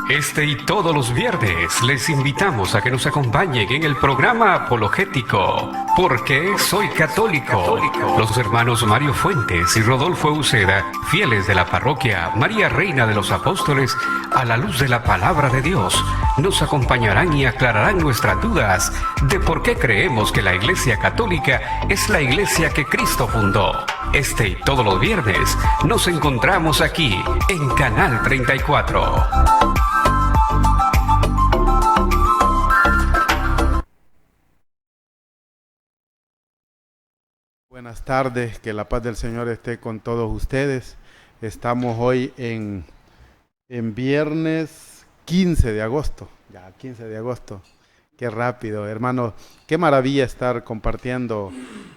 Este y todos los viernes les invitamos a que nos acompañen en el programa apologético ¿Por qué soy católico? Los hermanos Mario Fuentes y Rodolfo Uceda, fieles de la parroquia María Reina de los Apóstoles, a la luz de la palabra de Dios, nos acompañarán y aclararán nuestras dudas de por qué creemos que la Iglesia Católica es la iglesia que Cristo fundó. Este y todos los viernes nos encontramos aquí en Canal 34. Buenas tardes, que la paz del Señor esté con todos ustedes. Estamos hoy en viernes 15 de agosto, ya 15 de agosto. Qué rápido, hermanos, qué maravilla estar compartiendo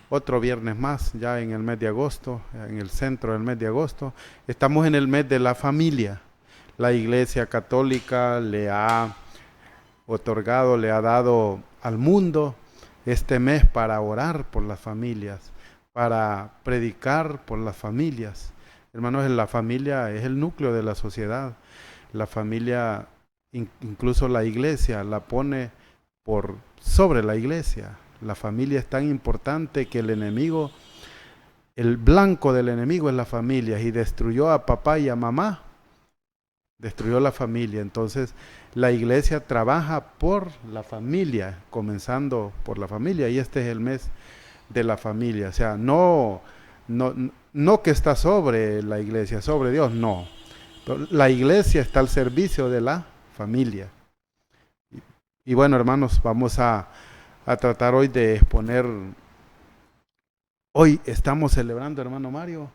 otro viernes más, ya en el mes de agosto, en el centro del mes de agosto. Estamos en el mes de la familia. La Iglesia Católica le ha otorgado, le ha dado al mundo este mes para orar por las familias, para predicar por las familias. Hermanos, la familia es el núcleo de la sociedad. La familia, incluso la iglesia, la pone por sobre la iglesia. La familia es tan importante que el enemigo, el blanco del enemigo es la familia, y destruyó a papá y a mamá, destruyó la familia. Entonces la iglesia trabaja por la familia, comenzando por la familia, y este es el mes de la familia. O sea, no que está sobre la iglesia, sobre Dios, no. La iglesia está al servicio de la familia. Y bueno, hermanos, vamos a tratar hoy de exponer. Hoy estamos celebrando, hermano Mario,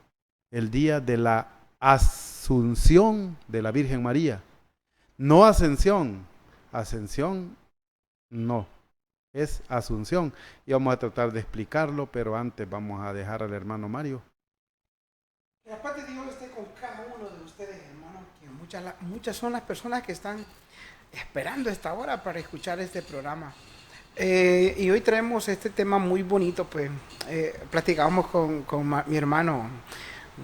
el día de la Asunción de la Virgen María. No ascensión, ascensión no, es Asunción. Y vamos a tratar de explicarlo, pero antes vamos a dejar al hermano Mario. Que la paz de Dios esté con cada uno de ustedes, hermanos, que muchas son las personas que están esperando esta hora para escuchar este programa. Y hoy traemos este tema muy bonito, pues platicábamos con mi hermano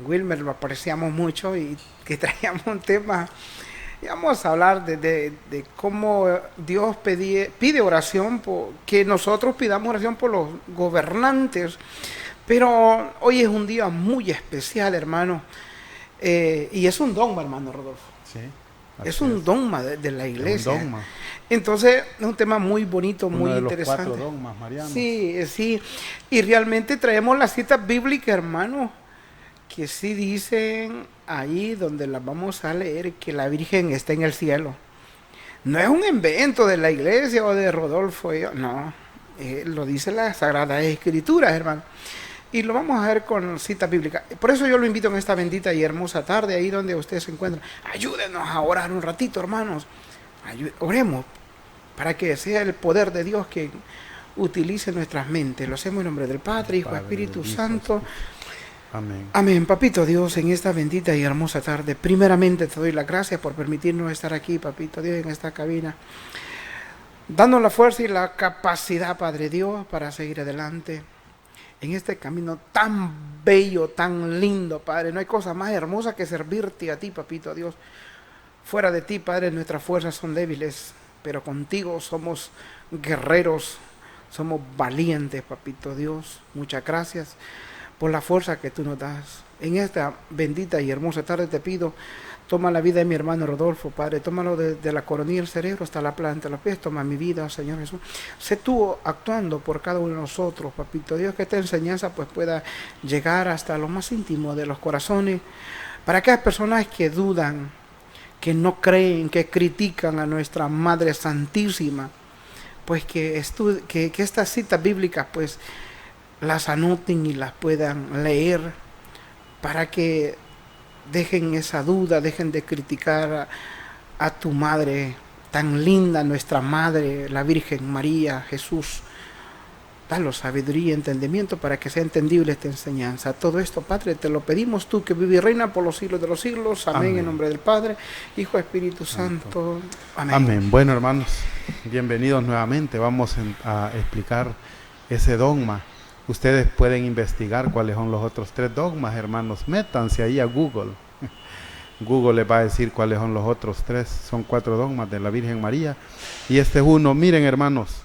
Wilmer, lo apreciamos mucho, y que traíamos un tema, y vamos a hablar de cómo Dios pide oración, que nosotros pidamos oración por los gobernantes. Pero hoy es un día muy especial, hermano, y es un dogma, hermano Rodolfo. Sí, es un dogma de la iglesia. Es un dogma. Entonces, es un tema muy bonito, muy interesante. Uno de los 4 dogmas marianos. Sí, y realmente traemos las citas bíblicas, hermano, que sí dicen ahí donde las vamos a leer que la Virgen está en el cielo. No es un invento de la iglesia o de Rodolfo, no, lo dice la Sagrada Escritura, hermano. Y lo vamos a ver con cita bíblica. Por eso yo lo invito en esta bendita y hermosa tarde, ahí donde usted se encuentra. Ayúdenos a orar un ratito, hermanos. Oremos para que sea el poder de Dios que utilice nuestras mentes. Lo hacemos en nombre del Padre, Hijo, Espíritu Santo. Amén. Amén. Papito Dios, en esta bendita y hermosa tarde, primeramente te doy las gracias por permitirnos estar aquí, Papito Dios, en esta cabina, dando la fuerza y la capacidad, Padre Dios, para seguir adelante en este camino tan bello, tan lindo, Padre. No hay cosa más hermosa que servirte a ti, Papito Dios. Fuera de ti, Padre, nuestras fuerzas son débiles, pero contigo somos guerreros, somos valientes, Papito Dios. Muchas gracias por la fuerza que tú nos das. En esta bendita y hermosa tarde te pido, toma la vida de mi hermano Rodolfo, Padre, tómalo desde la coronilla del cerebro hasta la planta de los pies, toma mi vida, Señor Jesús. Sé tú actuando por cada uno de nosotros, Papito Dios, que esta enseñanza pues pueda llegar hasta lo más íntimo de los corazones, para aquellas personas que dudan, que no creen, que critican a nuestra Madre Santísima, pues que estas citas bíblicas pues las anoten y las puedan leer, para que dejen esa duda, dejen de criticar a tu madre tan linda, nuestra madre, la Virgen María, Jesús. Danos sabiduría y entendimiento para que sea entendible esta enseñanza. Todo esto, Padre, te lo pedimos tú, que vive y reina por los siglos de los siglos. Amén. Amén. En nombre del Padre, Hijo, Espíritu Santo. Amén. Amén. Bueno, hermanos, bienvenidos nuevamente. Vamos a explicar ese dogma. Ustedes pueden investigar cuáles son los otros 3 dogmas, hermanos. Métanse ahí a Google. Google les va a decir cuáles son los otros 3. Son 4 dogmas de la Virgen María. Y este es uno. Miren, hermanos,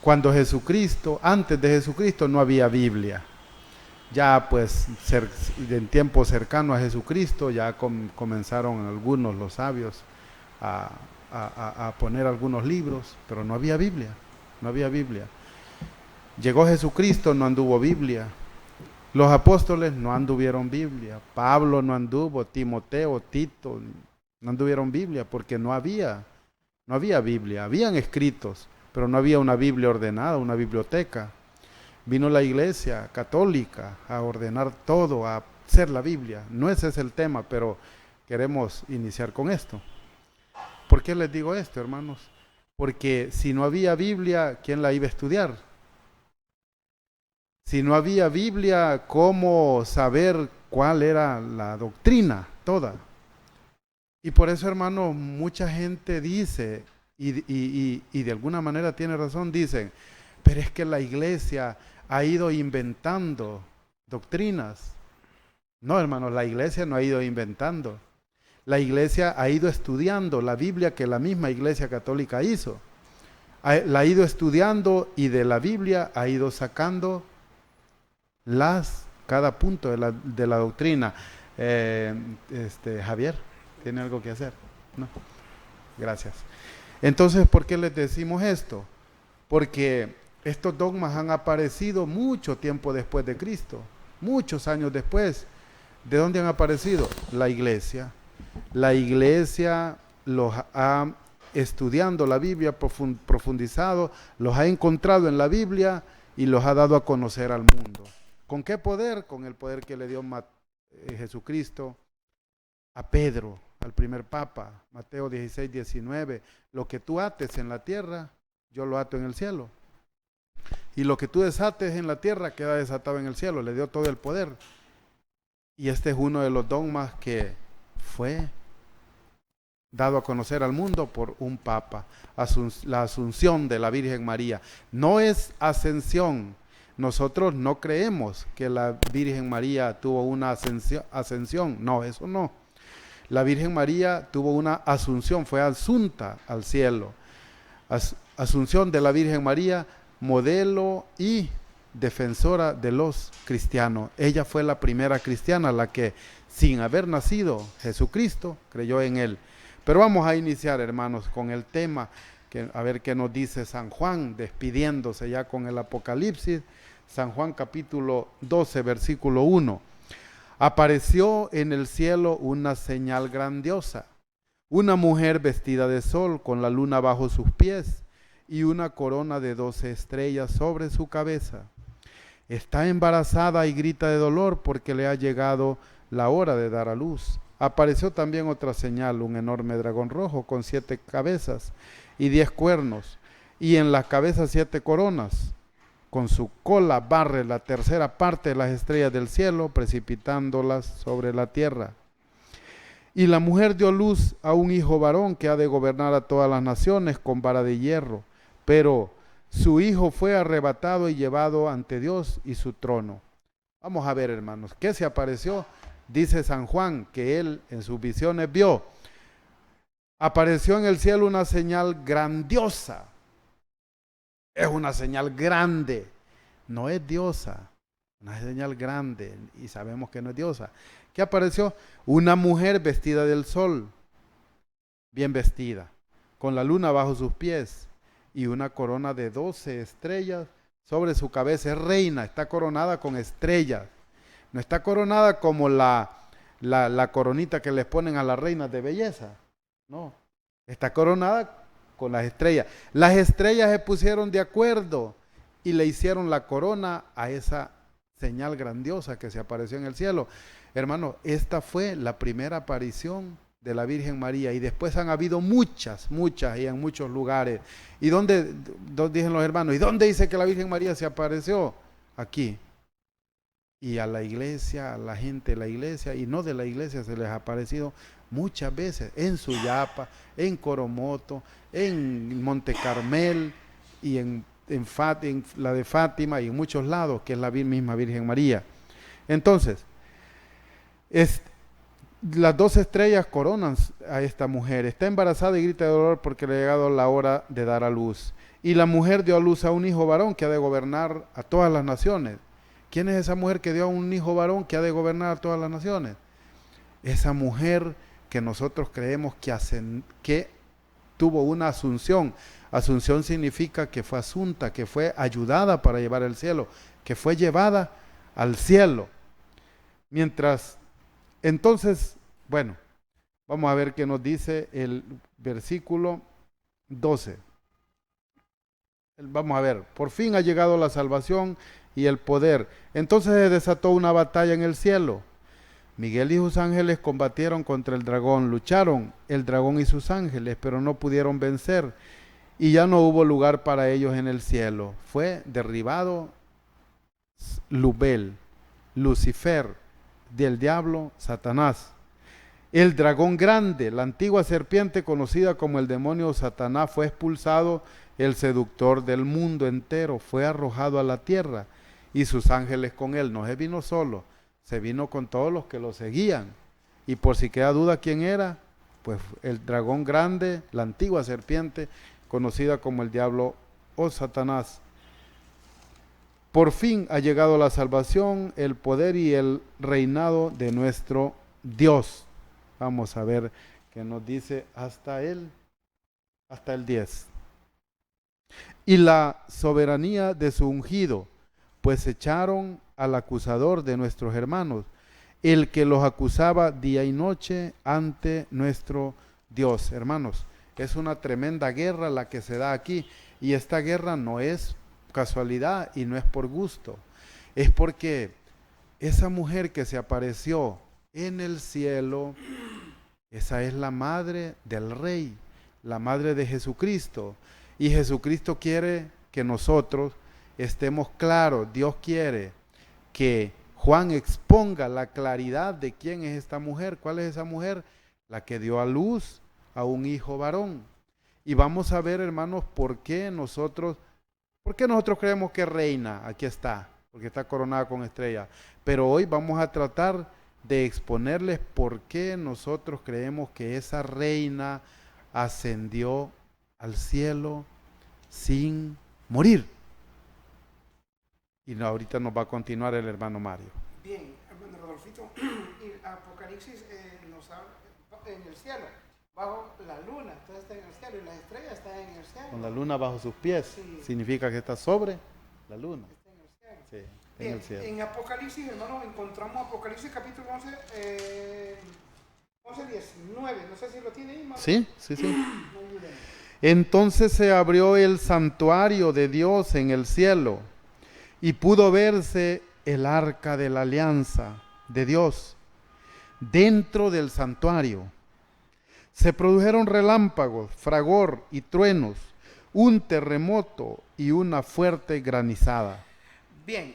cuando Jesucristo, antes de Jesucristo no había Biblia. Ya pues en tiempo cercano a Jesucristo ya comenzaron algunos, los sabios, a poner algunos libros, pero no había Biblia, no había Biblia. Llegó Jesucristo, no anduvo Biblia. Los apóstoles no anduvieron Biblia. Pablo no anduvo, Timoteo, Tito, no anduvieron Biblia porque no había Biblia. Habían escritos, pero no había una Biblia ordenada, una biblioteca. Vino la iglesia católica a ordenar todo, a hacer la Biblia. No ese es el tema, pero queremos iniciar con esto. ¿Por qué les digo esto, hermanos? Porque si no había Biblia, ¿quién la iba a estudiar? Si no había Biblia, ¿cómo saber cuál era la doctrina toda? Y por eso, hermano, mucha gente dice, y de alguna manera tiene razón, dicen, pero es que la iglesia ha ido inventando doctrinas. No, hermano, la iglesia no ha ido inventando. La iglesia ha ido estudiando la Biblia que la misma Iglesia Católica hizo. La ha ido estudiando y de la Biblia ha ido sacando cada punto de la doctrina. Javier, ¿tiene algo que hacer? No. Gracias. Entonces, ¿por qué les decimos esto? Porque estos dogmas han aparecido mucho tiempo después de Cristo, muchos años después. ¿De dónde han aparecido? La iglesia. La iglesia los ha estudiando la Biblia, profundizado, los ha encontrado en la Biblia y los ha dado a conocer al mundo. ¿Con qué poder? Con el poder que le dio Jesucristo a Pedro, al primer papa, Mateo 16, 19. Lo que tú ates en la tierra, yo lo ato en el cielo. Y lo que tú desates en la tierra queda desatado en el cielo. Le dio todo el poder. Y este es uno de los dogmas que fue dado a conocer al mundo por un papa. La asunción de la Virgen María. No es ascensión. Nosotros no creemos que la Virgen María tuvo una ascensión. No, eso no. La Virgen María tuvo una asunción, fue asunta al cielo. Asunción de la Virgen María, modelo y defensora de los cristianos. Ella fue la primera cristiana, la que sin haber nacido Jesucristo creyó en él. Pero vamos a iniciar, hermanos, con el tema, a ver qué nos dice San Juan, despidiéndose ya con el Apocalipsis. San Juan capítulo 12, versículo 1. Apareció en el cielo una señal grandiosa, una mujer vestida de sol con la luna bajo sus pies y una corona de 12 estrellas sobre su cabeza. Está embarazada y grita de dolor porque le ha llegado la hora de dar a luz. Apareció también otra señal, un enorme dragón rojo con 7 cabezas y 10 cuernos, y en las cabezas 7 coronas. Con su cola barre la tercera parte de las estrellas del cielo, precipitándolas sobre la tierra. Y la mujer dio luz a un hijo varón que ha de gobernar a todas las naciones con vara de hierro. Pero su hijo fue arrebatado y llevado ante Dios y su trono. Vamos a ver, hermanos, ¿qué se apareció? Dice San Juan que él en sus visiones vio. Apareció en el cielo una señal grandiosa. Es una señal grande, no es diosa, una señal grande y sabemos que no es diosa. ¿Qué apareció? Una mujer vestida del sol, bien vestida, con la luna bajo sus pies y una corona de 12 estrellas sobre su cabeza. Es reina, está coronada con estrellas, no está coronada como la coronita que les ponen a las reinas de belleza, no, está coronada con las estrellas. Las estrellas se pusieron de acuerdo y le hicieron la corona a esa señal grandiosa que se apareció en el cielo. Hermano, esta fue la primera aparición de la Virgen María y después han habido muchas y en muchos lugares. ¿Y dónde dicen los hermanos? ¿Y dónde dice que la Virgen María se apareció? Aquí. Y a la iglesia, a la gente de la iglesia y no de la iglesia se les ha aparecido muchas veces, en Suyapa, en Coromoto, en Monte Carmel y en la de Fátima y en muchos lados, que es la misma Virgen María. Entonces, Es, las 12 estrellas coronan a esta mujer. Está embarazada y grita de dolor porque le ha llegado la hora de dar a luz. Y la mujer dio a luz a un hijo varón que ha de gobernar a todas las naciones. ¿Quién es esa mujer que dio a un hijo varón que ha de gobernar a todas las naciones? Esa mujer que nosotros creemos que tuvo una asunción. Asunción significa que fue asunta, que fue ayudada para llevar al cielo, que fue llevada al cielo. Mientras, entonces, bueno, vamos a ver qué nos dice el versículo 12. Vamos a ver, por fin ha llegado la salvación y el poder. Entonces se desató una batalla en el cielo. Miguel y sus ángeles combatieron contra el dragón, lucharon el dragón y sus ángeles, pero no pudieron vencer, y ya no hubo lugar para ellos en el cielo. Fue derribado Lubel, Lucifer, del diablo, Satanás. El dragón grande, la antigua serpiente conocida como el demonio Satanás, fue expulsado, el seductor del mundo entero, fue arrojado a la tierra, y sus ángeles con él. No se vino solo, se vino con todos los que lo seguían. Y por si queda duda quién era, pues el dragón grande, la antigua serpiente, conocida como el diablo o Satanás. Por fin ha llegado la salvación, el poder y el reinado de nuestro Dios. Vamos a ver qué nos dice hasta el 10. Y la soberanía de su ungido, pues echaron al acusador de nuestros hermanos, el que los acusaba día y noche ante nuestro Dios. Hermanos, es una tremenda guerra la que se da aquí, y esta guerra no es casualidad y no es por gusto, es porque esa mujer que se apareció en el cielo, esa es la madre del Rey, la madre de Jesucristo, y Jesucristo quiere que nosotros estemos claros. Dios quiere que Juan exponga la claridad de quién es esta mujer. ¿Cuál es esa mujer? La que dio a luz a un hijo varón. Y vamos a ver, hermanos, por qué nosotros creemos que reina. Aquí está, porque está coronada con estrella. Pero hoy vamos a tratar de exponerles por qué nosotros creemos que esa reina ascendió al cielo sin morir. Y ahorita nos va a continuar el hermano Mario. Bien, hermano Rodolfito, y Apocalipsis nos habla en el cielo, bajo la luna, entonces está en el cielo, y las estrellas están en el cielo. Con la luna bajo sus pies, sí. Significa que está sobre la luna. Está en el cielo. Sí, bien, en el cielo. En Apocalipsis, hermano, encontramos Apocalipsis capítulo 11, 19, no sé si lo tiene ahí, Marco. Sí. Entonces se abrió el santuario de Dios en el cielo, y pudo verse el arca de la alianza de Dios dentro del santuario. Se produjeron relámpagos, fragor y truenos, un terremoto y una fuerte granizada. Bien,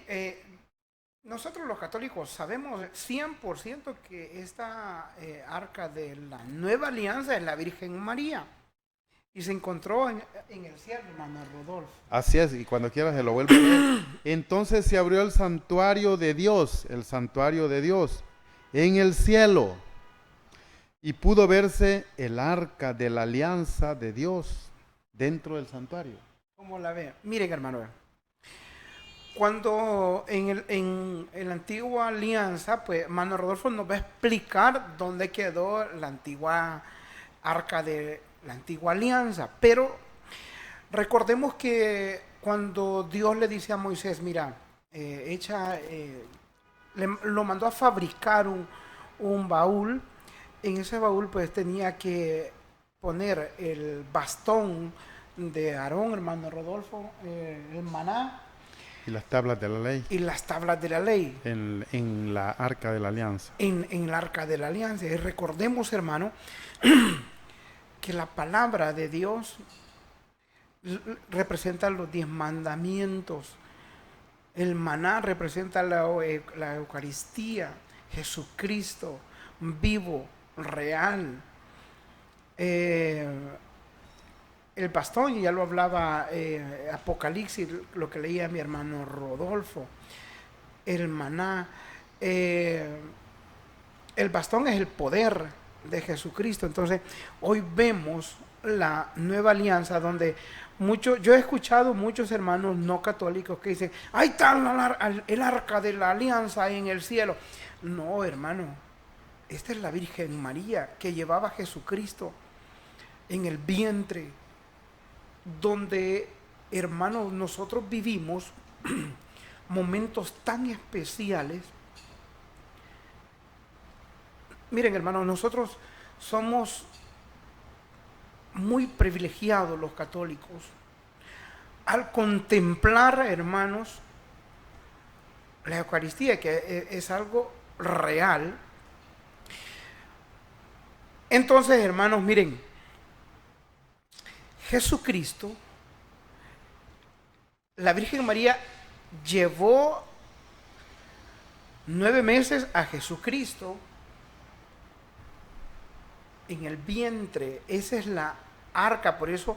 nosotros los católicos sabemos 100% que esta arca de la nueva alianza es la Virgen María. Y se encontró en el cielo, hermano Rodolfo. Así es, y cuando quieras se lo vuelvo a leer. Entonces se abrió el santuario de Dios, en el cielo, y pudo verse el arca de la alianza de Dios dentro del santuario. ¿Cómo la ve? Miren, hermano, cuando en la antigua alianza, pues hermano Rodolfo nos va a explicar dónde quedó la antigua arca de la antigua alianza, pero recordemos que cuando Dios le dice a Moisés, mira, lo mandó a fabricar un baúl. En ese baúl pues tenía que poner el bastón de Aarón, hermano Rodolfo, el maná. Y las tablas de la ley. Y las tablas de la ley. En la arca de la alianza. En la arca de la alianza. Y recordemos, hermano, que la palabra de Dios representa los 10 mandamientos. El maná representa la Eucaristía, Jesucristo vivo, real. El bastón, ya lo hablaba Apocalipsis, lo que leía mi hermano Rodolfo. El maná, El bastón es el poder de Jesucristo. Entonces, hoy vemos la nueva alianza donde yo he escuchado muchos hermanos no católicos que dicen, ahí está el arca de la alianza en el cielo. No, hermano, esta es la Virgen María que llevaba a Jesucristo en el vientre, donde, hermanos, nosotros vivimos momentos tan especiales. Miren, hermanos, nosotros somos muy privilegiados los católicos al contemplar, hermanos, la Eucaristía, que es algo real. Entonces, hermanos, miren, Jesucristo, la Virgen María llevó 9 meses a Jesucristo en el vientre. Esa es la arca, por eso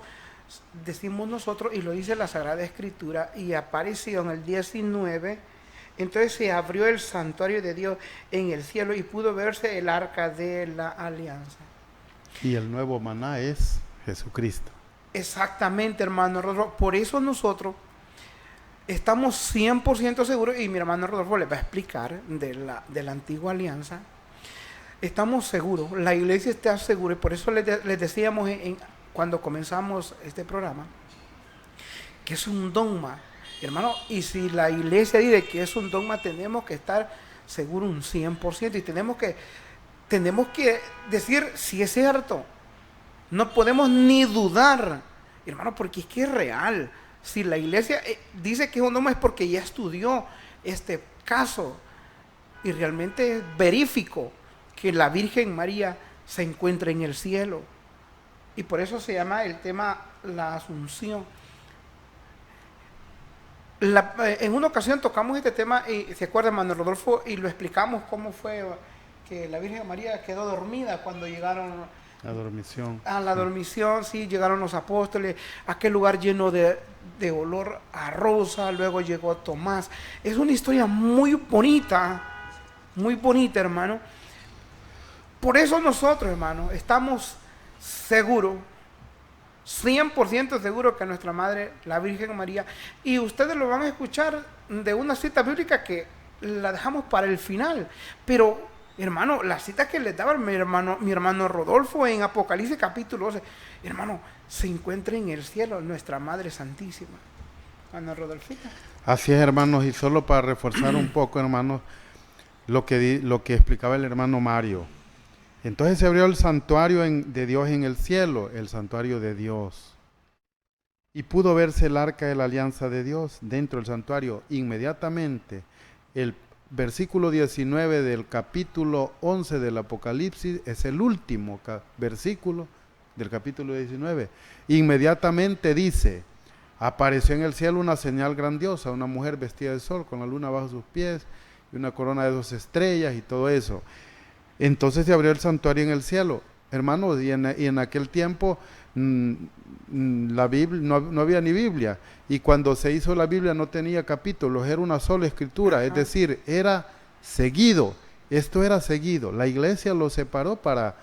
decimos nosotros, y lo dice la Sagrada Escritura, y apareció en el 19. Entonces se abrió el santuario de Dios en el cielo y pudo verse el arca de la alianza. Y el nuevo maná es Jesucristo. Exactamente, hermano Rodolfo. Por eso nosotros estamos 100% seguros, y mi hermano Rodolfo les va a explicar de la antigua alianza. Estamos seguros, la iglesia está segura, y por eso les decíamos cuando comenzamos este programa que es un dogma, hermano. Y si la iglesia dice que es un dogma, tenemos que estar seguros un 100%, y tenemos que decir si es cierto. No podemos ni dudar, hermano, porque es que es real. Si la iglesia dice que es un dogma, es porque ya estudió este caso y realmente verificó que la Virgen María se encuentra en el cielo. Y por eso se llama el tema la Asunción. En una ocasión tocamos este tema, y se acuerda, hermano Rodolfo, y lo explicamos cómo fue que la Virgen María quedó dormida cuando llegaron La dormición. a la dormición. Sí, llegaron los apóstoles a aquel lugar lleno de olor a rosa. Luego llegó Tomás. Es una historia muy bonita, hermano. Por eso nosotros, hermano, estamos seguros, 100% seguros, que nuestra Madre, la Virgen María, y ustedes lo van a escuchar de una cita bíblica que la dejamos para el final, pero, hermano, la cita que les daba mi hermano Rodolfo en Apocalipsis capítulo 12, hermano, se encuentra en el cielo nuestra Madre Santísima. Hermano Rodolfito. Así es, hermanos, y solo para reforzar un poco, hermanos, lo que explicaba el hermano Mario. Entonces se abrió el santuario de Dios en el cielo, el santuario de Dios. Y pudo verse el arca de la alianza de Dios dentro del santuario. Inmediatamente, el versículo 19 del capítulo 11 del Apocalipsis es el último versículo del capítulo 19. Inmediatamente dice, apareció en el cielo una señal grandiosa, una mujer vestida de sol, con la luna bajo sus pies, y una corona de 2 estrellas y todo eso. Entonces se abrió el santuario en el cielo, hermanos, y en aquel tiempo la Biblia, no había ni Biblia, y cuando se hizo la Biblia no tenía capítulos, era una sola escritura. Ajá. Es decir, era seguido, esto era seguido. La iglesia lo separó para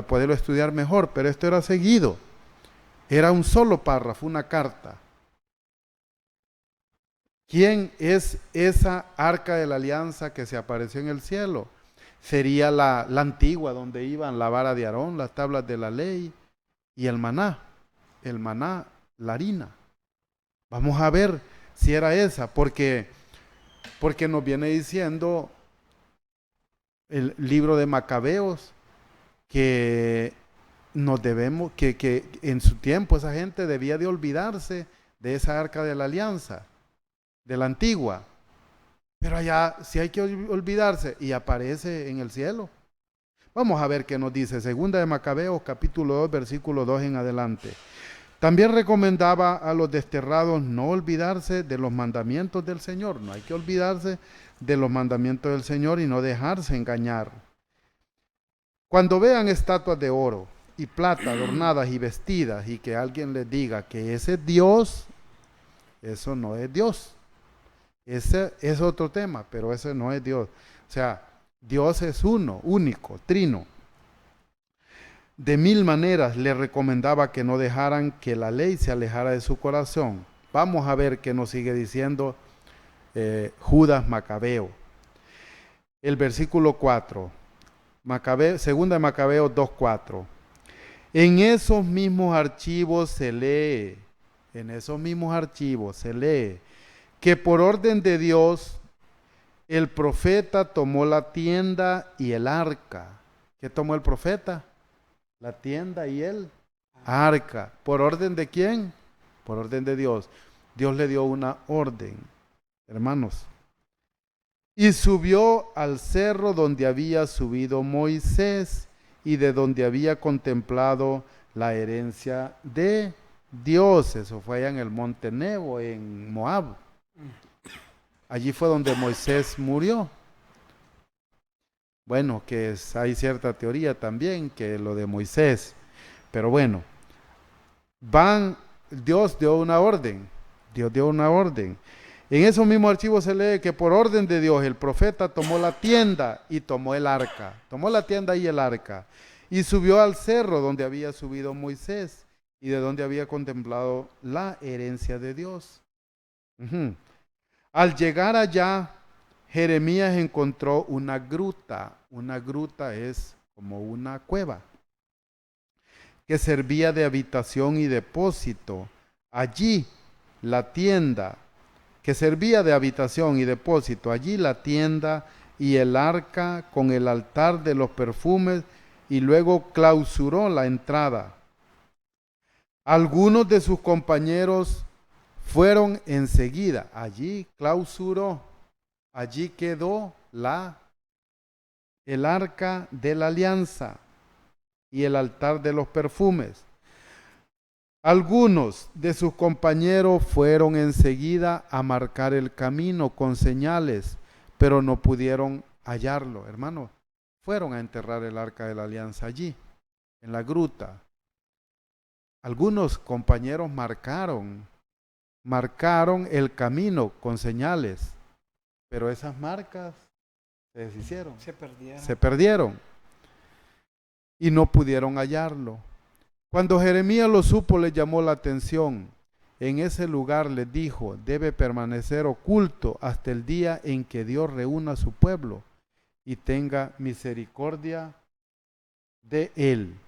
poderlo estudiar mejor, pero esto era seguido, era un solo párrafo, una carta. ¿Quién es esa arca de la alianza que se apareció en el cielo? Sería la antigua, donde iban la vara de Aarón, las tablas de la ley y el maná, la harina. Vamos a ver si era esa, porque nos viene diciendo el libro de Macabeos que que en su tiempo esa gente debía de olvidarse de esa arca de la alianza, de la antigua. Pero allá sí hay que olvidarse, y aparece en el cielo. Vamos a ver qué nos dice. Segunda de Macabeos, capítulo 2, versículo 2 en adelante. También recomendaba a los desterrados no olvidarse de los mandamientos del Señor. No hay que olvidarse de los mandamientos del Señor y no dejarse engañar. Cuando vean estatuas de oro y plata adornadas y vestidas, y que alguien les diga que ese es Dios, eso no es Dios. Ese es otro tema, pero ese no es Dios. O sea, Dios es uno, único, trino. De mil maneras le recomendaba que no dejaran que la ley se alejara de su corazón. Vamos a ver qué nos sigue diciendo Judas Macabeo. El versículo 4, segunda de Macabeo 2:4. En esos mismos archivos se lee, que por orden de Dios el profeta tomó la tienda y el arca. ¿Qué tomó el profeta? La tienda y el arca. ¿Por orden de quién? Por orden de Dios. Dios le dio una orden, hermanos. Y subió al cerro donde había subido Moisés y de donde había contemplado la herencia de Dios. Eso fue allá en el monte Nebo, en Moab. Allí fue donde Moisés murió. Bueno, hay cierta teoría también que lo de Moisés. Pero bueno, Dios dio una orden. En esos mismos archivos se lee que por orden de Dios el profeta tomó la tienda y tomó el arca. Tomó la tienda y el arca. Y subió al cerro donde había subido Moisés y de donde había contemplado la herencia de Dios. Al llegar allá, Jeremías encontró una gruta. Una gruta es como una cueva que servía de habitación y depósito. Allí la tienda que servía de habitación y depósito, allí la tienda y el arca con el altar de los perfumes, y luego clausuró la entrada. Algunos de sus compañeros fueron enseguida, allí clausuró, allí quedó el arca de la alianza y el altar de los perfumes. Algunos de sus compañeros fueron enseguida a marcar el camino con señales, pero no pudieron hallarlo. Hermano, fueron a enterrar el arca de la alianza allí, en la gruta. Algunos compañeros marcaron el camino con señales, pero esas marcas se deshicieron, se perdieron y no pudieron hallarlo. Cuando Jeremías lo supo, le llamó la atención. En ese lugar les dijo: debe permanecer oculto hasta el día en que Dios reúna a su pueblo y tenga misericordia de él.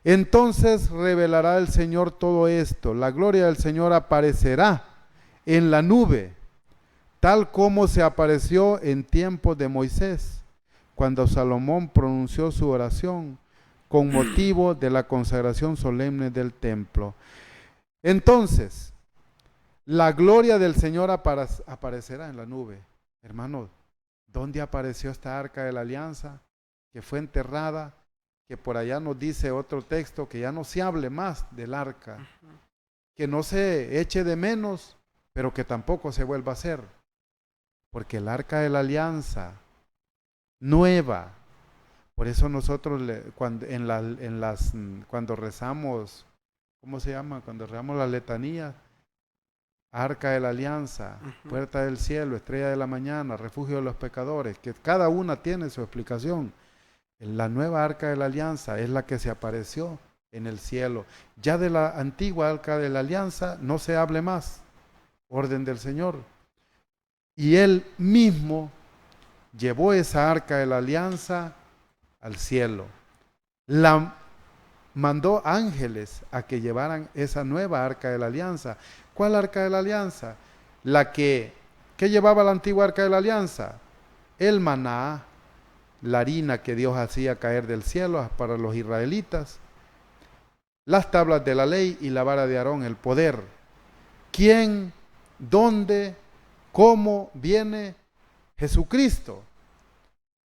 Entonces revelará el Señor todo esto. La gloria del Señor aparecerá en la nube, tal como se apareció en tiempos de Moisés, cuando Salomón pronunció su oración con motivo de la consagración solemne del templo. Entonces, la gloria del Señor aparecerá en la nube. Hermanos, ¿dónde apareció esta arca de la alianza? Que fue enterrada, que por allá nos dice otro texto que ya no se hable más del arca, que no se eche de menos, pero que tampoco se vuelva a hacer, porque el arca de la alianza nueva. Por eso nosotros cuando rezamos, ¿cómo se llama? Cuando rezamos la letanía, arca de la alianza, puerta del cielo, estrella de la mañana, refugio de los pecadores, que cada una tiene su explicación. La nueva arca de la alianza es la que se apareció en el cielo. Ya de la antigua arca de la alianza no se hable más. Orden del Señor. Y Él mismo llevó esa arca de la alianza al cielo. La mandó ángeles a que llevaran esa nueva arca de la alianza. ¿Cuál arca de la alianza? ¿Qué llevaba la antigua arca de la alianza? El maná, la harina que Dios hacía caer del cielo para los israelitas, las tablas de la ley y la vara de Aarón, el poder. ¿Quién, dónde, cómo viene? Jesucristo.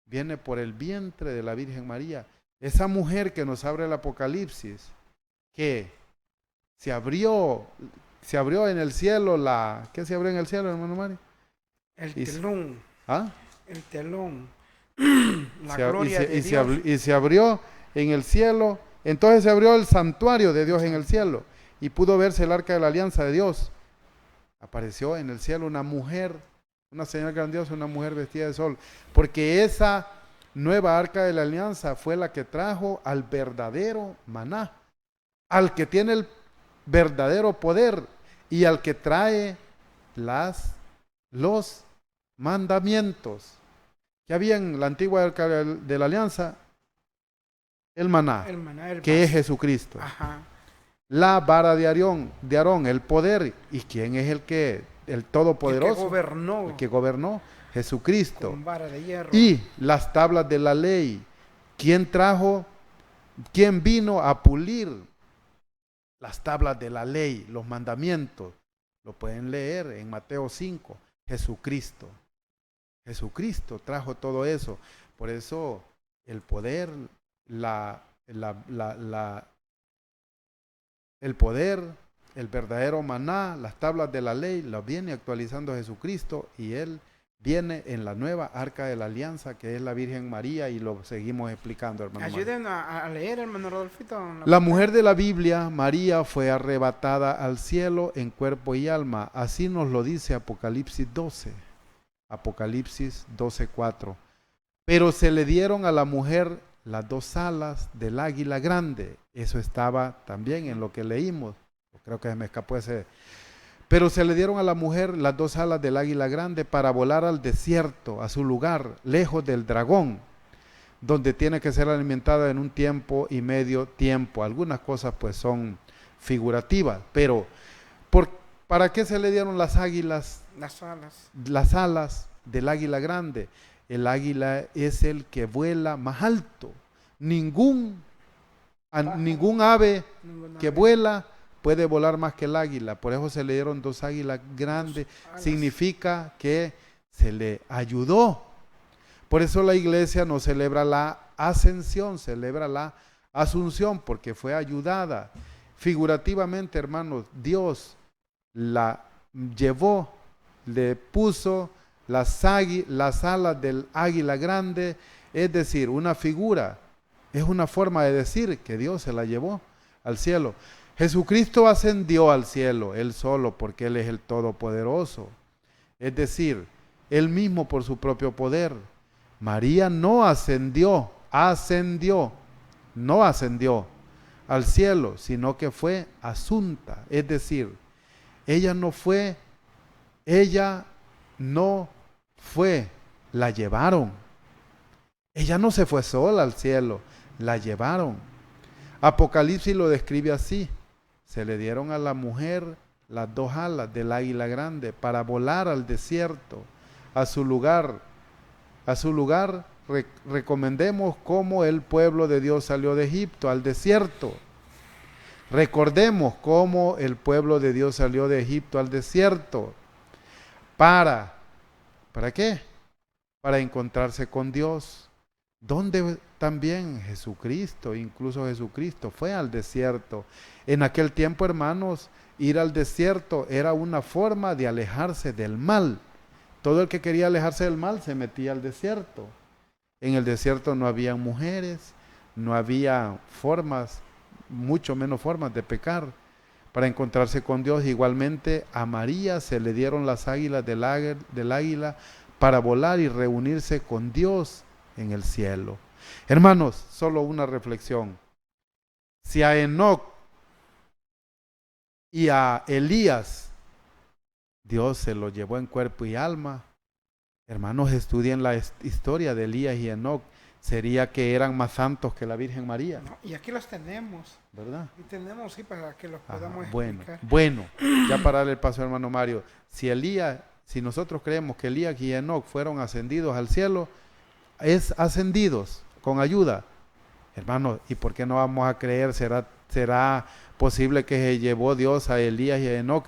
Viene por el vientre de la Virgen María. Esa mujer que nos abre el Apocalipsis, que se abrió en el cielo ¿qué se abrió en el cielo, hermano Mario? El telón. ¿Ah? El telón. La gloria de Dios. Y se abrió en el cielo. Entonces se abrió el santuario de Dios en el cielo y pudo verse el arca de la alianza de Dios. Apareció en el cielo una mujer una señal grandiosa, una mujer vestida de sol, porque esa nueva arca de la alianza fue la que trajo al verdadero maná, al que tiene el verdadero poder y al que trae los mandamientos que había en la antigua arca de la alianza. El maná, que es Jesucristo. Ajá. La vara de Aarón, el poder. ¿Y quién es el todopoderoso? El que gobernó, Jesucristo. Con vara de hierro. Y las tablas de la ley. ¿Quién vino a pulir las tablas de la ley, los mandamientos? Lo pueden leer en Mateo 5. Jesucristo. Jesucristo trajo todo eso. Por eso el poder, el poder, el verdadero maná, las tablas de la ley, las viene actualizando Jesucristo, y Él viene en la nueva arca de la alianza, que es la Virgen María, y lo seguimos explicando, hermano. Ayúdenme a leer, hermano Rodolfito. La mujer de la Biblia, María, fue arrebatada al cielo en cuerpo y alma. Así nos lo dice Apocalipsis 12. Apocalipsis 12:4. Pero se le dieron a la mujer las 2 alas del águila grande. Eso estaba también en lo que leímos. Creo que se me escapó ese. Pero se le dieron a la mujer las 2 alas del águila grande para volar al desierto, a su lugar, lejos del dragón, donde tiene que ser alimentada en un tiempo y medio tiempo. Algunas cosas pues son figurativas, pero ¿para qué se le dieron las águilas? Las alas del águila grande. El águila es el que vuela más alto. Ningún ave que vuela puede volar más que el águila. Por eso se le dieron 2 águilas grandes. Significa que se le ayudó. Por eso la iglesia no celebra la ascensión, celebra la asunción, porque fue ayudada. Figurativamente, hermanos, Dios la llevó, le puso las alas del águila grande, es decir, una figura, es una forma de decir que Dios se la llevó al cielo. Jesucristo ascendió al cielo, Él solo, porque Él es el Todopoderoso, es decir, Él mismo por su propio poder. María no ascendió al cielo, sino que fue asunta, es decir, ella no fue, la llevaron. Ella no se fue sola al cielo, la llevaron. Apocalipsis lo describe así: se le dieron a la mujer las 2 alas del águila grande para volar al desierto, a su lugar. Recomendemos cómo el pueblo de Dios salió de Egipto al desierto. Recordemos cómo el pueblo de Dios salió de Egipto al desierto. ¿Para qué? Para encontrarse con Dios. Donde también incluso Jesucristo fue al desierto. En aquel tiempo, hermanos, ir al desierto era una forma de alejarse del mal. Todo el que quería alejarse del mal se metía al desierto. En el desierto no había mujeres, no había mucho menos formas de pecar. Para encontrarse con Dios, igualmente a María se le dieron las águilas del águila para volar y reunirse con Dios en el cielo. Hermanos, solo una reflexión. Si a Enoc y a Elías Dios se lo llevó en cuerpo y alma, hermanos, estudien la historia de Elías y Enoc. Sería que eran más santos que la Virgen María. No, y aquí los tenemos, ¿verdad? Y tenemos, sí, para que los podamos explicar. Bueno, ya para darle el paso, hermano Mario. Si nosotros creemos que Elías y Enoc fueron ascendidos al cielo, es ascendidos con ayuda. Hermano, ¿y por qué no vamos a creer? ¿Será posible que se llevó Dios a Elías y a Enoc?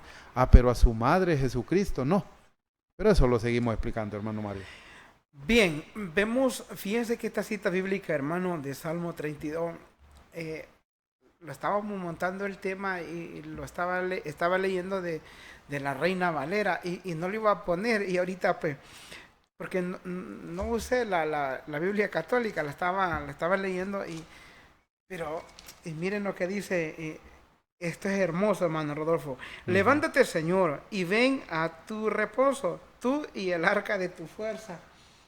Pero a su madre Jesucristo, no. Pero eso lo seguimos explicando, hermano Mario. Bien, fíjense que esta cita bíblica, hermano, de Salmo 32, lo estábamos montando el tema y lo estaba leyendo de la Reina Valera y no lo iba a poner, y ahorita pues, porque no usé la Biblia católica, la estaba leyendo, pero miren lo que dice. Esto es hermoso, hermano Rodolfo. Levántate, Señor, y ven a tu reposo. tú y el arca de tu fuerza.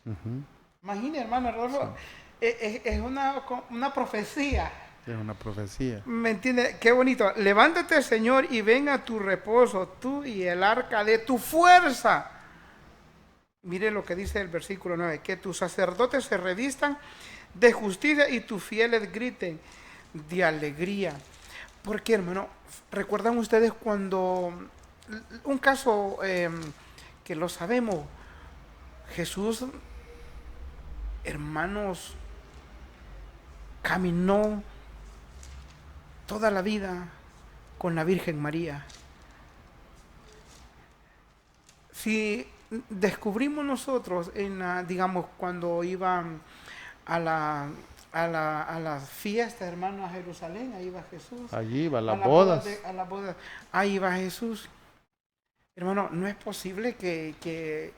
Ujú. Imagina, hermano Rodolfo, es una profecía. Es una profecía. ¿Me entiendes? Qué bonito. Levántate, Señor, y ven a tu reposo, tú y el arca de tu fuerza. Mire lo que dice el versículo 9, que tus sacerdotes se revistan de justicia y tus fieles griten de alegría. Porque, hermano, ¿recuerdan ustedes cuando un caso que lo sabemos? Jesús, hermanos, caminó toda la vida con la Virgen María. Si descubrimos nosotros, digamos, cuando iban a las fiestas, hermano, a Jerusalén, ahí iba Jesús. Allí va las bodas. A las bodas, ahí va Jesús. Hermano, no es posible que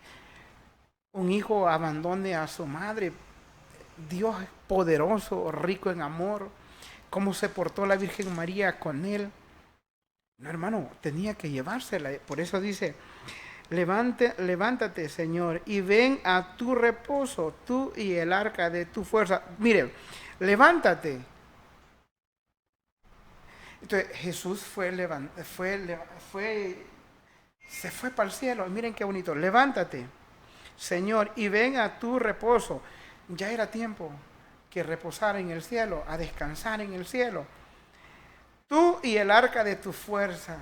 un hijo abandone a su madre. Dios es poderoso, rico en amor. Cómo se portó la Virgen María con él. No, hermano, tenía que llevársela. Por eso dice, levántate, Señor, y ven a tu reposo, tú y el arca de tu fuerza. Mire, levántate. Entonces Jesús se fue para el cielo. Miren qué bonito. Levántate, Señor, y ven a tu reposo. Ya era tiempo que reposara en el cielo, a descansar en el cielo. Tú y el arca de tu fuerza.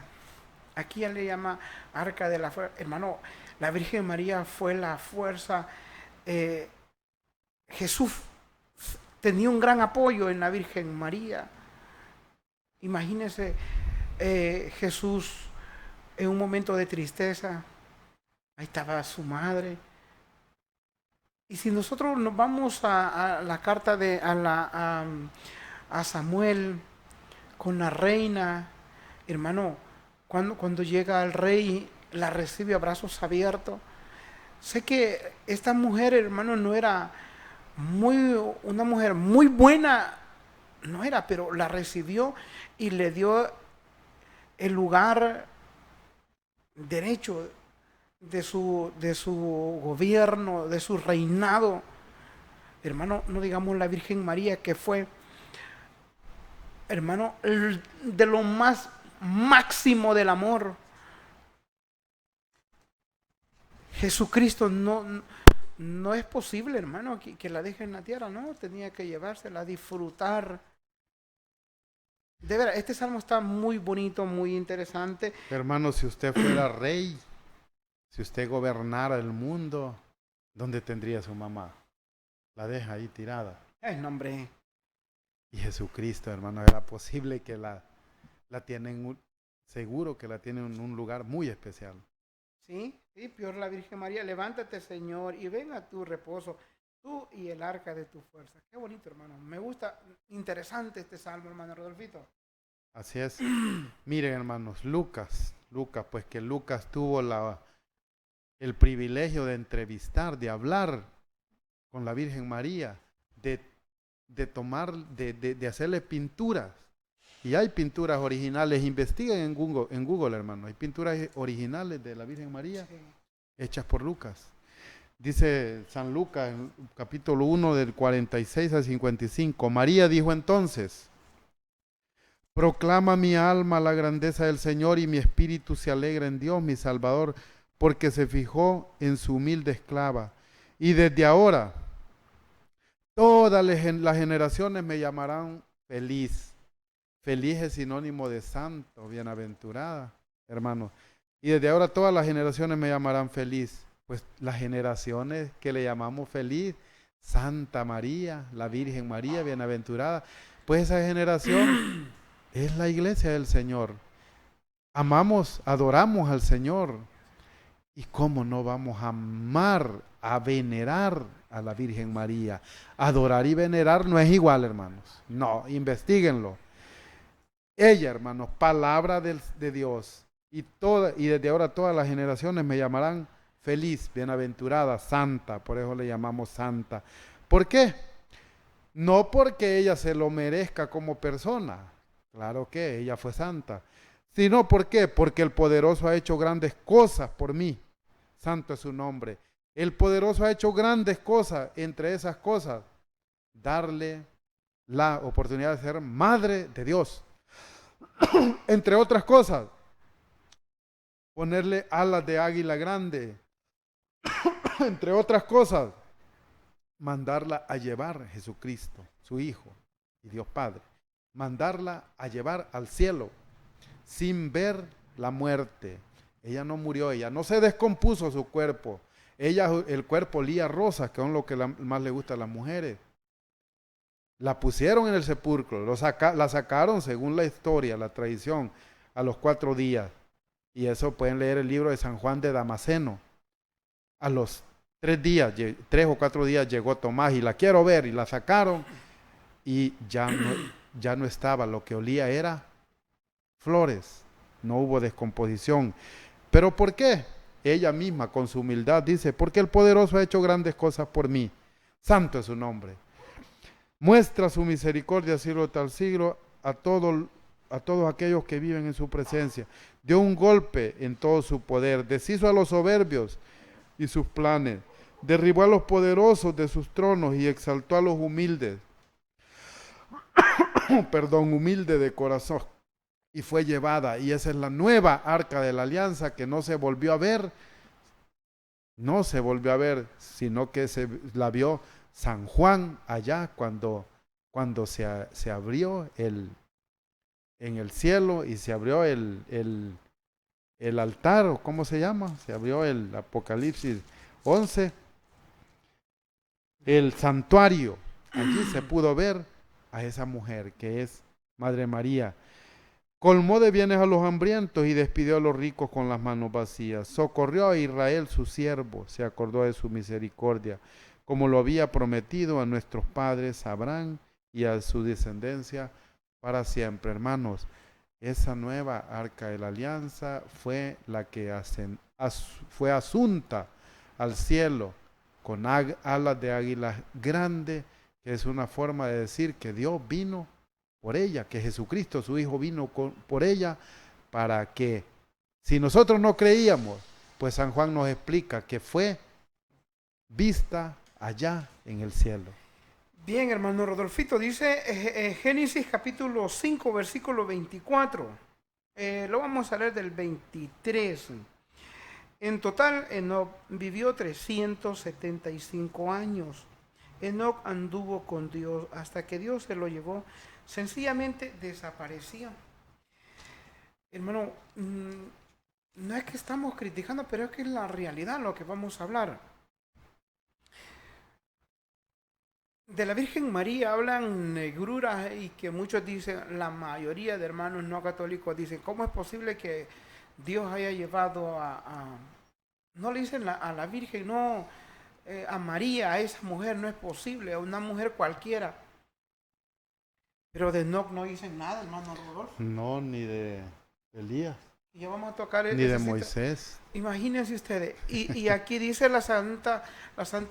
Aquí él le llama arca de la fuerza. Hermano, la Virgen María fue la fuerza. Jesús tenía un gran apoyo en la Virgen María. Imagínense Jesús en un momento de tristeza. Ahí estaba su madre. Y si nosotros nos vamos a la carta a Samuel con la reina, hermano, cuando llega el rey, la recibe a brazos abiertos. Sé que esta mujer, hermano, no era una mujer muy buena, no era, pero la recibió y le dio el lugar derecho de su gobierno, de su reinado. Hermano, no digamos la Virgen María, que fue, hermano, de lo más máximo del amor. Jesucristo no es posible, hermano, que la deje en la tierra, no, tenía que llevársela a disfrutar. De veras, este salmo está muy bonito, muy interesante. Hermano, si usted fuera rey, si usted gobernara el mundo, ¿dónde tendría su mamá? La deja ahí tirada. No, hombre. Y Jesucristo, hermano, era posible que la tienen, seguro que la tienen en un lugar muy especial. Sí, peor la Virgen María. Levántate, Señor, y ven a tu reposo, tú y el arca de tu fuerza. Qué bonito, hermano. Me gusta, interesante este salmo, hermano Rodolfito. Así es. Miren, hermanos, Lucas, pues que Lucas tuvo el privilegio de entrevistar, de hablar con la Virgen María, de hacerle pinturas. Y hay pinturas originales, investiguen en Google, hermano, hay pinturas originales de la Virgen María, sí, hechas por Lucas. Dice San Lucas, en capítulo 1, del 46 al 55, María dijo entonces, proclama mi alma la grandeza del Señor y mi espíritu se alegra en Dios, mi Salvador, porque se fijó en su humilde esclava. Y desde ahora, todas las generaciones me llamarán feliz. Feliz es sinónimo de santo, bienaventurada, hermano. Y desde ahora todas las generaciones me llamarán feliz. Pues las generaciones que le llamamos feliz, Santa María, la Virgen María, bienaventurada, pues esa generación es la iglesia del Señor. Amamos, adoramos al Señor. ¿Y cómo no vamos a amar, a venerar a la Virgen María? Adorar y venerar no es igual, hermanos. No, investíguenlo. Ella, hermanos, palabra de Dios. Y desde ahora todas las generaciones me llamarán feliz, bienaventurada, santa. Por eso le llamamos santa. ¿Por qué? No porque ella se lo merezca como persona. Claro que ella fue santa. Sino, ¿por qué? Porque el poderoso ha hecho grandes cosas por mí. Santo es su nombre. El poderoso ha hecho grandes cosas. Entre esas cosas, darle la oportunidad de ser madre de Dios. Entre otras cosas, ponerle alas de águila grande. Entre otras cosas, mandarla a llevar Jesucristo, su Hijo y Dios Padre. Mandarla a llevar al cielo sin ver la muerte. Ella no murió, ella no se descompuso su cuerpo. El cuerpo olía a rosas, que es lo que más le gusta a las mujeres. La pusieron en el sepulcro, la sacaron según la historia, la tradición, a los 4 días. Y eso pueden leer el libro de San Juan de Damasceno. A los 3 o 4 días llegó Tomás y la quiero ver, y la sacaron y ya no estaba. Lo que olía era flores, no hubo descomposición. ¿Pero por qué? Ella misma con su humildad dice, porque el poderoso ha hecho grandes cosas por mí. Santo es su nombre. Muestra su misericordia siglo tras siglo a todos aquellos que viven en su presencia. Dio un golpe en todo su poder, deshizo a los soberbios y sus planes, derribó a los poderosos de sus tronos y exaltó a los humildes, humilde de corazón, y fue llevada. Y esa es la nueva arca de la alianza que no se volvió a ver, sino que la vio San Juan allá cuando se abrió en el cielo y se abrió el altar, o ¿cómo se llama? Se abrió el Apocalipsis 11, el santuario. Allí se pudo ver a esa mujer que es Madre María. Colmó de bienes a los hambrientos y despidió a los ricos con las manos vacías. Socorrió a Israel su siervo, se acordó de su misericordia, como lo había prometido a nuestros padres Abraham y a su descendencia para siempre. Hermanos, esa nueva arca de la alianza fue la que fue asunta al cielo con alas de águila grande, que es una forma de decir que Dios vino por ella, que Jesucristo, su Hijo, vino por ella, para que, si nosotros no creíamos, pues San Juan nos explica que fue vista allá en el cielo. Bien, hermano Rodolfito, dice Génesis capítulo 5, versículo 24. Lo vamos a leer del 23. En total, Enoc vivió 375 años. Enoc anduvo con Dios hasta que Dios se lo llevó. Sencillamente desapareció. Hermano, no es que estamos criticando, pero es que es la realidad lo que vamos a hablar. De la Virgen María hablan negruras y que muchos dicen, la mayoría de hermanos no católicos dicen, ¿cómo es posible que Dios haya llevado no le dicen a la Virgen, no, a María, a esa mujer, no es posible, a una mujer cualquiera? Pero de Enoc no dicen nada, hermano Rodolfo. No, ni de Elías. Y ya vamos a tocar ni de Moisés. Imagínense ustedes. Y aquí dice la Santa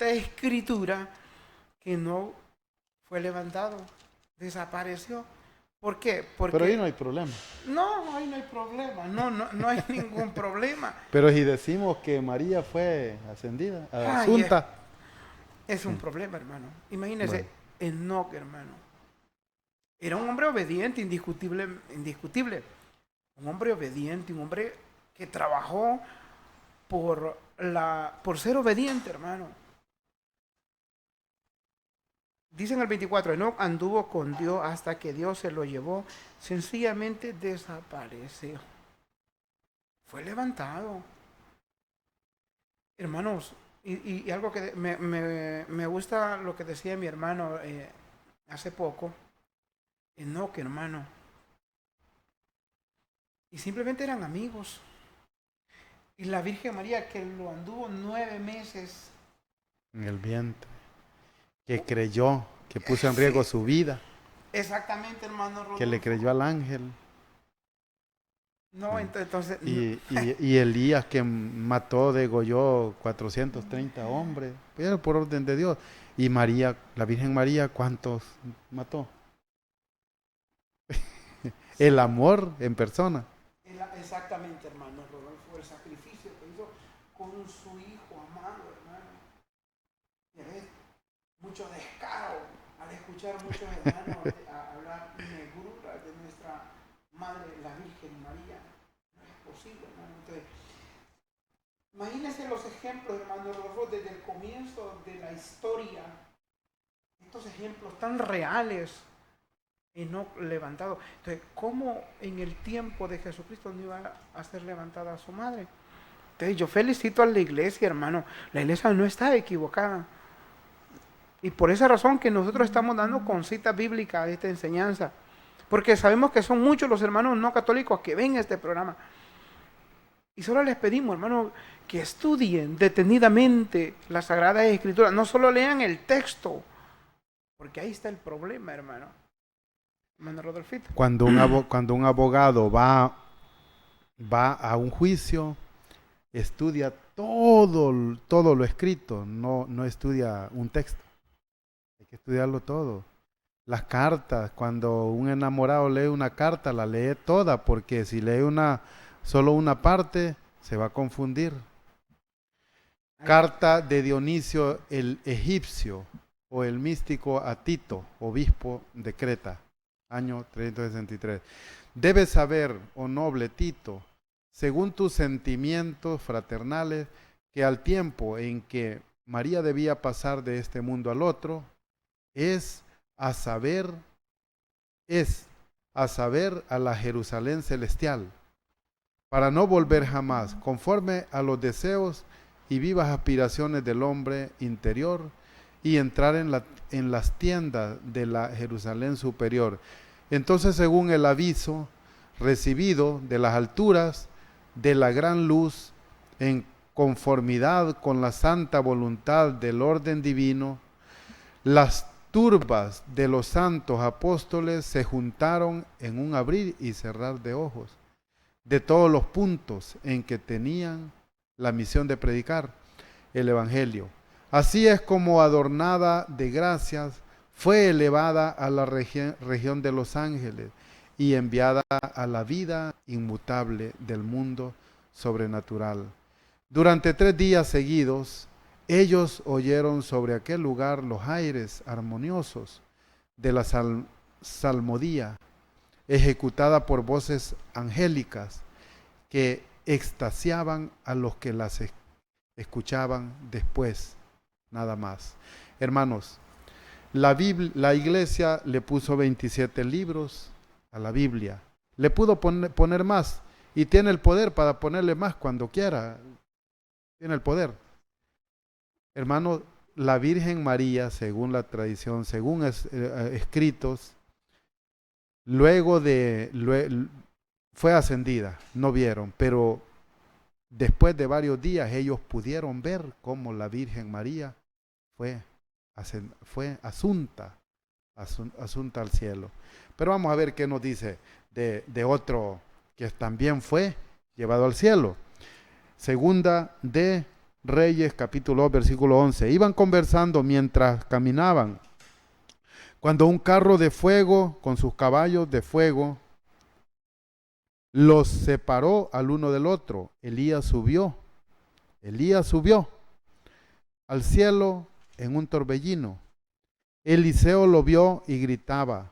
Escritura que no fue levantado, desapareció. ¿Por qué? Pero ahí no hay problema. No, ahí no hay problema, no hay ningún problema. Pero si decimos que María fue ascendida, asunta. Es un problema, hermano. Imagínense, Enoc, hermano. Era un hombre obediente, indiscutible. Un hombre obediente, un hombre que trabajó por ser obediente, hermano. Dice en el 24, Enoc anduvo con Dios hasta que Dios se lo llevó, sencillamente desapareció. Fue levantado. Hermanos, y algo que me gusta lo que decía mi hermano hace poco, Enoc, hermano. Y simplemente eran amigos. Y la Virgen María, que lo anduvo 9 meses. En el vientre. Que creyó, que puso en riesgo su vida. Exactamente, hermano Rodolfo. Que le creyó al ángel. No, entonces... Y Elías, que degolló 430 hombres, pero por orden de Dios. Y María, la Virgen María, ¿cuántos mató? El amor en persona. Exactamente, hermano Rodolfo, el sacrificio que hizo con su hijo amado, hermano. Y ves mucho descaro al escuchar muchos hermanos hablar negrura de nuestra Madre, la Virgen María. No es posible, hermano. Entonces, imagínense los ejemplos, hermano Rodolfo, desde el comienzo de la historia. Estos ejemplos tan reales y no levantados. Entonces, ¿cómo en el tiempo de Jesucristo no iba a ser levantada a su madre? Entonces, yo felicito a la iglesia, hermano. La iglesia no está equivocada. Y por esa razón que nosotros estamos dando con cita bíblica a esta enseñanza. Porque sabemos que son muchos los hermanos no católicos que ven este programa. Y solo les pedimos, hermano, que estudien detenidamente la Sagrada Escritura. No solo lean el texto, porque ahí está el problema, hermano. Hermano Rodolfito. Cuando un abogado va a un juicio, estudia todo lo escrito, no estudia un texto. Hay que estudiarlo todo. Las cartas, cuando un enamorado lee una carta, la lee toda, porque si lee solo una parte, se va a confundir. Carta de Dionisio el egipcio, o el místico a Tito, obispo de Creta, año 363. Debes saber, oh noble Tito, según tus sentimientos fraternales, que al tiempo en que María debía pasar de este mundo al otro, es a saber a la Jerusalén celestial, para no volver jamás, conforme a los deseos y vivas aspiraciones del hombre interior, y entrar en las tiendas de la Jerusalén superior. Entonces, según el aviso recibido de las alturas, de la gran luz, en conformidad con la santa voluntad del orden divino, las turbas de los santos apóstoles se juntaron en un abrir y cerrar de ojos, de todos los puntos en que tenían la misión de predicar el Evangelio. Así es como, adornada de gracias, fue elevada a la región de los ángeles y enviada a la vida inmutable del mundo sobrenatural. Durante 3 días seguidos, ellos oyeron sobre aquel lugar los aires armoniosos de la salmodía, ejecutada por voces angélicas que extasiaban a los que las escuchaban después. Nada más. Hermanos, la iglesia le puso 27 libros a la Biblia. Le pudo poner más y tiene el poder para ponerle más cuando quiera. Tiene el poder. Hermanos, la Virgen María, según la tradición, según escritos, fue ascendida. No vieron, pero después de varios días ellos pudieron ver cómo la Virgen María fue asunta al cielo. Pero vamos a ver qué nos dice de otro que también fue llevado al cielo. Segunda de Reyes, capítulo 2, versículo 11. Iban conversando mientras caminaban, cuando un carro de fuego con sus caballos de fuego los separó al uno del otro. Elías subió al cielo en un torbellino. Eliseo lo vio y gritaba: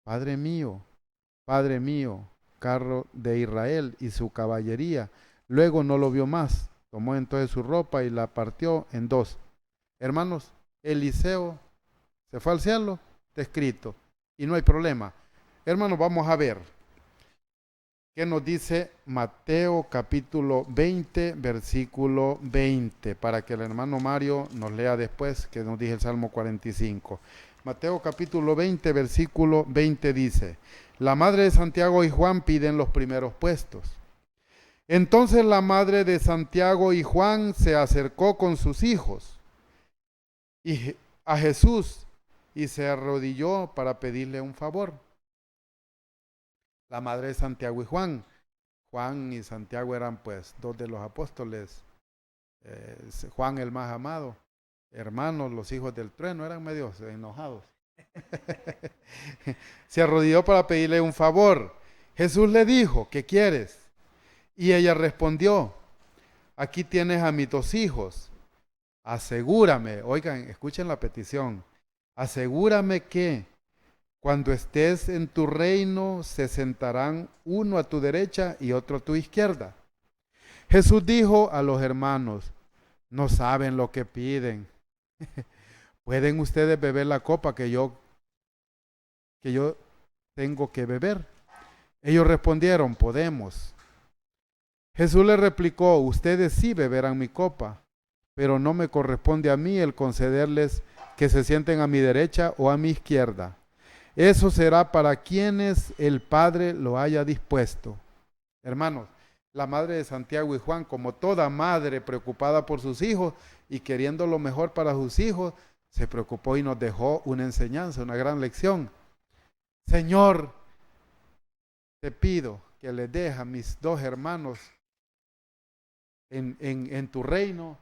Padre mío, carro de Israel y su caballería. Luego no lo vio más. Tomó entonces su ropa y la partió en 2. Hermanos, Eliseo se fue al cielo, está escrito, y no hay problema. Hermanos, vamos a ver qué nos dice Mateo capítulo 20, versículo 20, para que el hermano Mario nos lea después, que nos dice el Salmo 45. Mateo capítulo 20, versículo 20 dice: la madre de Santiago y Juan piden los primeros puestos. Entonces la madre de Santiago y Juan se acercó con sus hijos a Jesús y se arrodilló para pedirle un favor. La madre de Santiago y Juan. Juan y Santiago eran pues 2 de los apóstoles. Juan el más amado. Hermanos, los hijos del trueno, eran medio enojados. Se arrodilló para pedirle un favor. Jesús le dijo: ¿qué quieres? Y ella respondió: aquí tienes a mis 2 hijos. Asegúrame, oigan, escuchen la petición. Asegúrame que cuando estés en tu reino se sentarán uno a tu derecha y otro a tu izquierda. Jesús dijo a los hermanos, no saben lo que piden. ¿Pueden ustedes beber la copa que yo tengo que beber? Ellos respondieron, podemos. Jesús les replicó, ustedes sí beberán mi copa, pero no me corresponde a mí el concederles que se sienten a mi derecha o a mi izquierda. Eso será para quienes el Padre lo haya dispuesto. Hermanos, la madre de Santiago y Juan, como toda madre preocupada por sus hijos y queriendo lo mejor para sus hijos, se preocupó y nos dejó una enseñanza, una gran lección. Señor, te pido que les dejes a mis 2 hermanos en tu reino,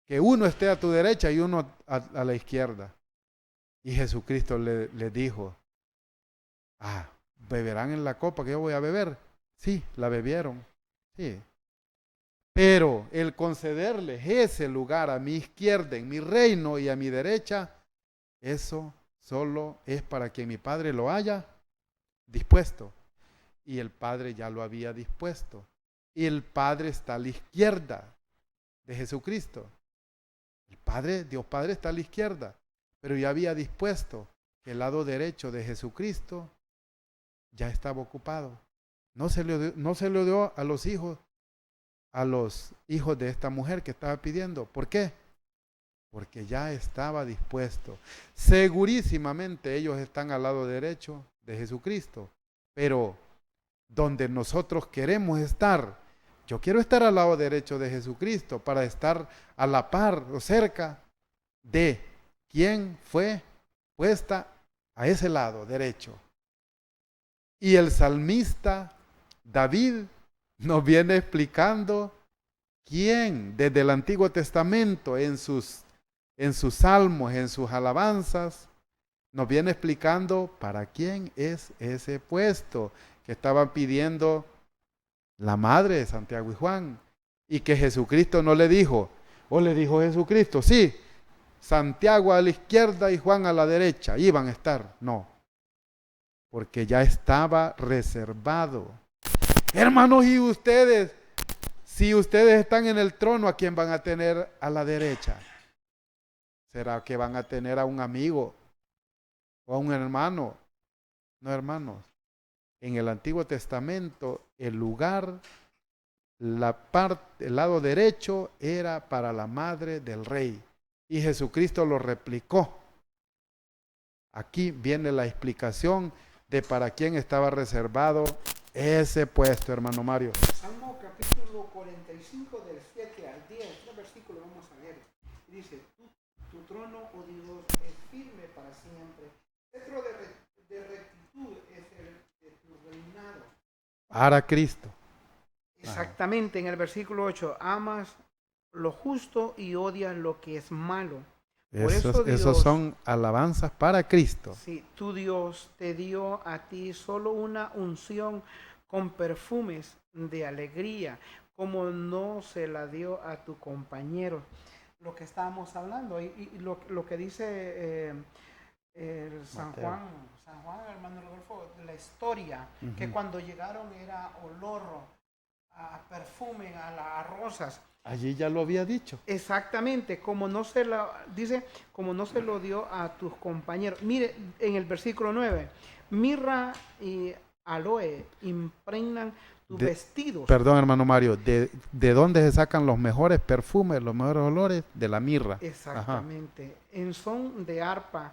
que uno esté a tu derecha y uno a la izquierda. Y Jesucristo le dijo, ¿beberán en la copa que yo voy a beber? Sí, la bebieron. Sí. Pero el concederles ese lugar a mi izquierda, en mi reino y a mi derecha, eso solo es para que mi Padre lo haya dispuesto. Y el Padre ya lo había dispuesto. Y el Padre está a la izquierda de Jesucristo. El Padre, Dios Padre está a la izquierda, pero ya había dispuesto que el lado derecho de Jesucristo ya estaba ocupado. No se le dio a los hijos de esta mujer que estaba pidiendo. ¿Por qué? Porque ya estaba dispuesto. Segurísimamente ellos están al lado derecho de Jesucristo, pero donde nosotros queremos estar, yo quiero estar al lado derecho de Jesucristo para estar a la par o cerca de quien fue puesta a ese lado derecho. Y el salmista David nos viene explicando quién desde el Antiguo Testamento en sus salmos, en sus alabanzas, nos viene explicando para quién es ese puesto que estaban pidiendo la madre de Santiago y Juan, y que Jesucristo no le dijo, o le dijo Jesucristo, sí, Santiago a la izquierda y Juan a la derecha, iban a estar, no, porque ya estaba reservado. Hermanos, y ustedes, si ustedes están en el trono, ¿a quién van a tener a la derecha? ¿Será que van a tener a un amigo o a un hermano? No, hermanos. En el Antiguo Testamento, el lugar, el lado derecho era para la madre del rey. Y Jesucristo lo replicó. Aquí viene la explicación de para quién estaba reservado ese puesto, hermano Mario. Salmo capítulo 45 del 7 al 10, este versículo vamos a leer. Dice, tu trono, oh Dios, es firme para siempre. Cetro de rectitud es el de tu reinado. Para Cristo. Exactamente, en el versículo 8, amas lo justo y odias lo que es malo. Por eso Dios, esos son alabanzas para Cristo. Sí, tu Dios te dio a ti solo una unción con perfumes de alegría, como no se la dio a tu compañero. Lo que estábamos hablando y lo que dice San Juan, hermano Rodolfo, la historia, que cuando llegaron era olor a perfume, a rosas. Allí ya lo había dicho. Exactamente, como no se lo dio a tus compañeros. Mire, en el versículo 9, mirra y aloe impregnan tus vestidos. Perdón, hermano Mario, ¿de dónde se sacan los mejores perfumes, los mejores olores? De la mirra. Exactamente. Ajá. En son de arpa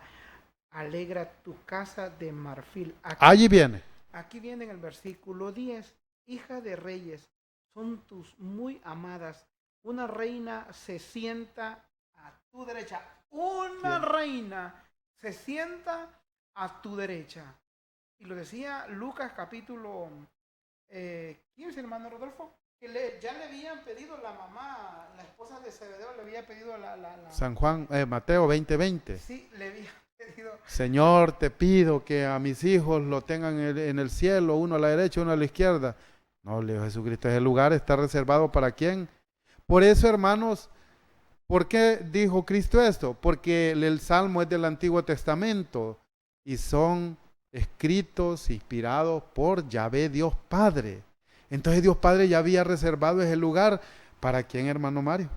alegra tu casa de marfil. Allí viene. Aquí viene en el versículo 10, hija de reyes, son tus muy amadas. Una reina se sienta a tu derecha. Una reina se sienta a tu derecha. Y lo decía Lucas capítulo 15, hermano Rodolfo, que ya le habían pedido la mamá, la esposa de Zebedeo le había pedido San Juan, Mateo 20:20. Sí, le había pedido. Señor, te pido que a mis hijos lo tengan en el cielo, uno a la derecha, uno a la izquierda. No, le dijo Jesucristo, ese lugar está reservado ¿para quién? Por eso, hermanos, ¿por qué dijo Cristo esto? Porque el Salmo es del Antiguo Testamento y son escritos, inspirados por Yahvé Dios Padre. Entonces Dios Padre ya había reservado ese lugar. ¿Para quién, hermano Mario?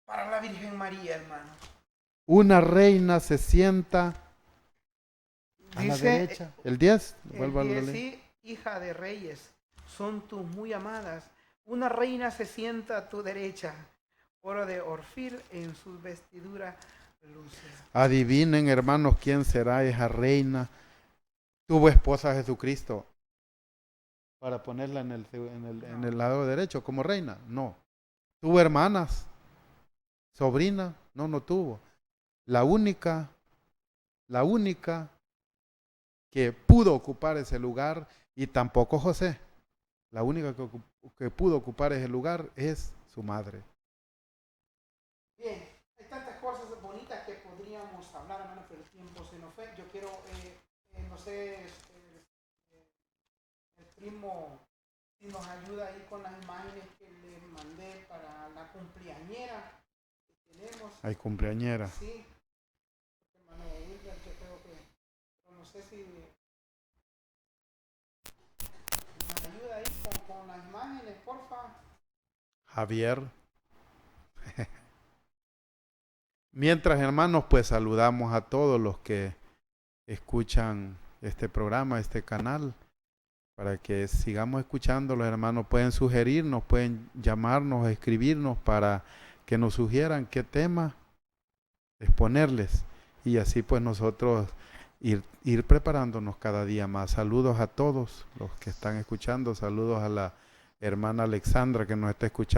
Para la Virgen María, hermano. Una reina se sienta a la Dice, derecha. El 10. el 10, sí, hija de reyes, son tus muy amadas. Una reina se sienta a tu derecha. Oro de Orfil en sus vestiduras luce. Adivinen, hermanos, quién será esa reina. Tuvo esposa Jesucristo para ponerla en el lado derecho como reina. No. Tuvo hermanas, sobrina. No tuvo. La única que pudo ocupar ese lugar, y tampoco José, la única que pudo ocupar ese lugar es su madre. Bien, hay tantas cosas bonitas que podríamos hablar, hermano, pero el tiempo se nos fue. Yo quiero, no sé, el primo, si nos ayuda ahí con las imágenes que le mandé para la cumpleañera que tenemos. Hay cumpleañera. Sí, hermano Wilber, yo creo que, no sé si nos ayuda ahí con las imágenes, porfa. Javier. Mientras, hermanos, pues saludamos a todos los que escuchan este programa, este canal, para que sigamos escuchando. Los hermanos pueden sugerirnos, pueden llamarnos, escribirnos para que nos sugieran qué tema exponerles, y así pues nosotros ir preparándonos cada día más. Saludos a todos los que están escuchando, saludos a la hermana Alexandra que nos está escuchando.